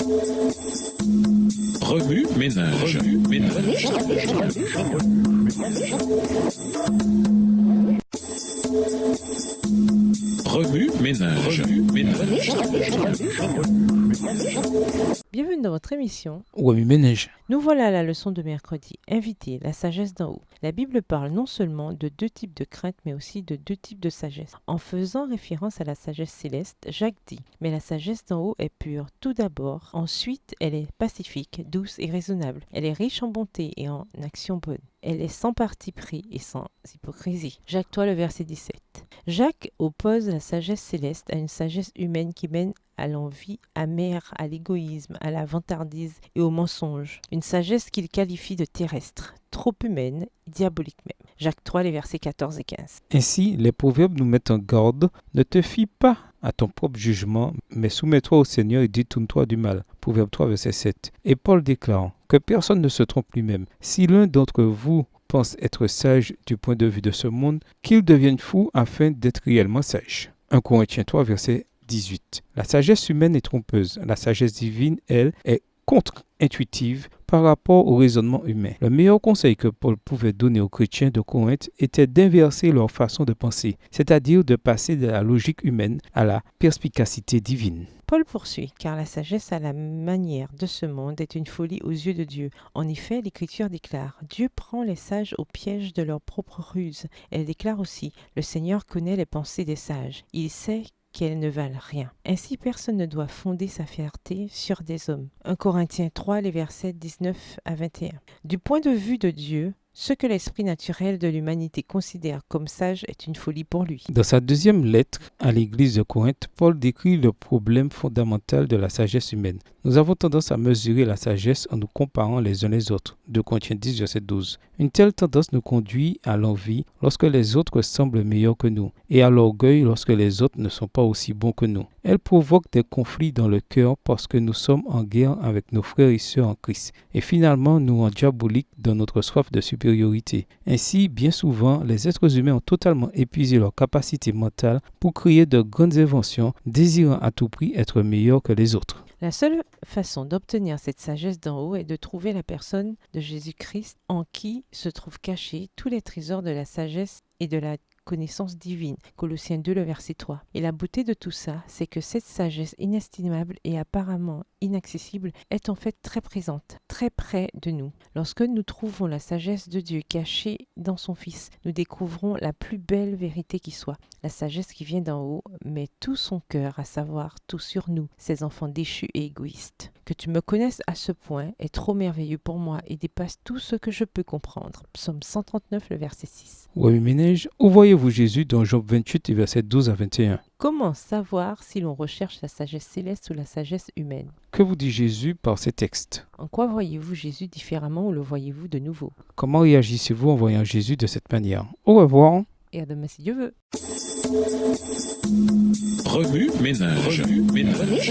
Remue ménage. Remue ménage. Bienvenue dans votre émission. Remue ménage. Nous voilà à la leçon de mercredi. Invité, la sagesse d'en haut. La Bible parle non seulement de deux types de crainte, mais aussi de deux types de sagesse. En faisant référence à la sagesse céleste, Jacques dit « Mais la sagesse d'en haut est pure, tout d'abord. Ensuite, elle est pacifique, douce et raisonnable. Elle est riche en bonté et en actions bonnes. Elle est sans parti pris et sans hypocrisie. » Jacques 3, le verset 17. Jacques oppose la sagesse céleste à une sagesse humaine qui mène à l'envie amère, à l'égoïsme, à la vantardise et au mensonge. Une sagesse qu'il qualifie de terrestre, trop humaine, diabolique même. Jacques 3, les versets 14 et 15. Ainsi, les proverbes nous mettent en garde. Ne te fie pas à ton propre jugement, mais soumets-toi au Seigneur et détourne-toi du mal. Proverbe 3, verset 7. Et Paul déclare que personne ne se trompe lui-même. Si l'un d'entre vous pense être sage du point de vue de ce monde, qu'il devienne fou afin d'être réellement sage. 1 Corinthiens 3, verset 18. La sagesse humaine est trompeuse. La sagesse divine, elle, est contre-intuitive par rapport au raisonnement humain. Le meilleur conseil que Paul pouvait donner aux chrétiens de Corinthe était d'inverser leur façon de penser, c'est-à-dire de passer de la logique humaine à la perspicacité divine. Paul poursuit, car la sagesse à la manière de ce monde est une folie aux yeux de Dieu. En effet, l'Écriture déclare « Dieu prend les sages au piège de leur propre ruse ». Elle déclare aussi « Le Seigneur connaît les pensées des sages. Il sait qu'elles ne valent rien. Ainsi, personne ne doit fonder sa fierté sur des hommes. 1 Corinthiens 3, les versets 19 à 21. Du point de vue de Dieu, ce que l'esprit naturel de l'humanité considère comme sage est une folie pour lui. Dans sa deuxième lettre à l'église de Corinthe, Paul décrit le problème fondamental de la sagesse humaine. Nous avons tendance à mesurer la sagesse en nous comparant les uns les autres. 2 Corinthiens 10, verset 12. Une telle tendance nous conduit à l'envie lorsque les autres semblent meilleurs que nous et à l'orgueil lorsque les autres ne sont pas aussi bons que nous. Elle provoque des conflits dans le cœur parce que nous sommes en guerre avec nos frères et sœurs en Christ et finalement nous rendons diaboliques dans notre soif de supériorité. Ainsi, bien souvent, les êtres humains ont totalement épuisé leur capacité mentale pour créer de grandes inventions, désirant à tout prix être meilleurs que les autres. La seule façon d'obtenir cette sagesse d'en haut est de trouver la personne de Jésus-Christ en qui se trouvent cachés tous les trésors de la sagesse et de la connaissance divine. Colossiens 2, le verset 3. Et la beauté de tout ça, c'est que cette sagesse inestimable et apparemment inaccessible est en fait très présente, très près de nous. Lorsque nous trouvons la sagesse de Dieu cachée dans son Fils, nous découvrons la plus belle vérité qui soit. La sagesse qui vient d'en haut met tout son cœur à savoir tout sur nous, ces enfants déchus et égoïstes. Que tu me connaisses à ce point est trop merveilleux pour moi et dépasse tout ce que je peux comprendre. Psaume 139, le verset 6. Remue ménage, où voyez-vous Jésus dans Job 28, versets 12 à 21? Comment savoir si l'on recherche la sagesse céleste ou la sagesse humaine? Que vous dit Jésus par ces textes? En quoi voyez-vous Jésus différemment ou le voyez-vous de nouveau? Comment réagissez-vous en voyant Jésus de cette manière? Au revoir. Et à demain si Dieu veut. Remue ménage. Remue ménage.